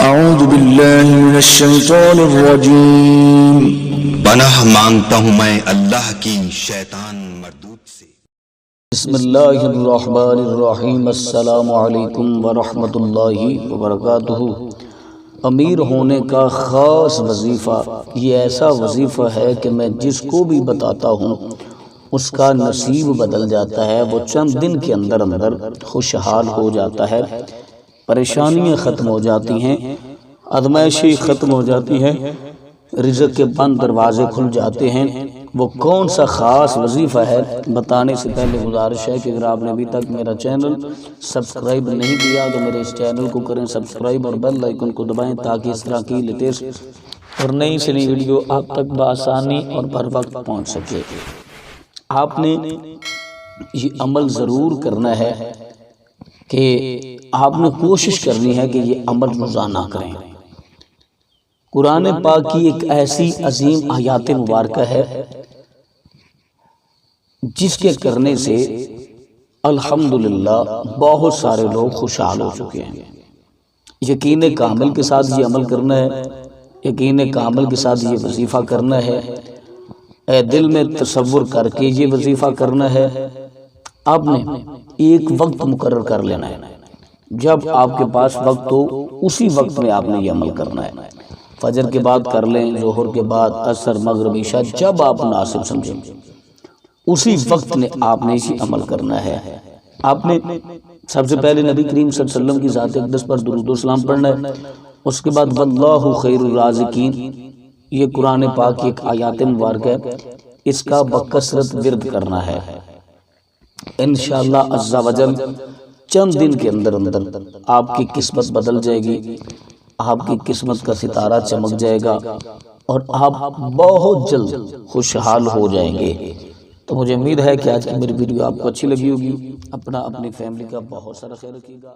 اعوذ باللہ من الشیطان الرجیم۔ پناہ مانگتا ہوں میں اللہ کی شیطان مردود سے۔ بسم اللہ الرحمن الرحیم۔ السلام علیکم ورحمۃ اللہ وبرکاتہ۔ امیر ہونے کا خاص وظیفہ، یہ ایسا وظیفہ ہے کہ میں جس کو بھی بتاتا ہوں اس کا نصیب بدل جاتا ہے، وہ چند دن کے اندر خوشحال ہو جاتا ہے، پریشانیاں ختم ہو جاتی ہیں، آزمائشیں ختم ہو جاتی ہیں، رزق کے بند دروازے کھل جاتے ہیں۔ وہ کون سا خاص وظیفہ ہے، بتانے سے پہلے گزارش ہے کہ اگر آپ نے ابھی تک میرا چینل سبسکرائب نہیں کیا تو میرے اس چینل کو کریں سبسکرائب اور بیل آئیکن کو دبائیں تاکہ اس طرح کی لیٹسٹ اور نئی سے نئی ویڈیو آپ تک بآسانی اور بر وقت پہنچ سکے۔ آپ نے یہ عمل ضرور کرنا ہے کہ آپ نے کوشش کرنی ہے کہ یہ عمل روزانہ کریں۔ قرآن پاک کی ایک ایسی عظیم آیات مبارکہ ہے جس کے کرنے سے الحمدللہ بہت سارے لوگ خوشحال ہو چکے ہیں۔ یقین کامل کے ساتھ یہ عمل کرنا ہے، یقین کامل کے ساتھ یہ وظیفہ کرنا ہے، اے دل میں تصور کر کے یہ وظیفہ کرنا ہے۔ آپ نے ایک وقت مقرر کر لینا ہے، جب آپ کے پاس وقت ہو اسی وقت میں آپ نے یہ عمل کرنا ہے۔ فجر کے بعد کر لیں، ظہر کے بعد، عصر، مغرب، عشاء، جب آپ مناسب سمجھیں اسی وقت میں آپ نے اسی عمل کرنا ہے۔ آپ نے سب سے پہلے نبی کریم صلی اللہ علیہ وسلم کی ذات اقدس پر درود و سلام پڑھنا ہے، اس کے بعد واللہ خیر الرازقین، یہ قرآن پاک کی ایک آیات مبارکہ ہے، اس کا بکثرت ورد کرنا ہے۔ انشاءاللہ عز و جل چند دن کے اندر آپ کی قسمت بدل جائے گی، آپ کی قسمت کا ستارہ چمک جائے گا اور آپ بہت جلد خوشحال ہو جائیں گے۔ تو مجھے امید ہے کہ آج کی میری ویڈیو آپ کو اچھی لگی ہوگی۔ اپنا اپنی فیملی کا بہت سارا خیال رکھیے گا۔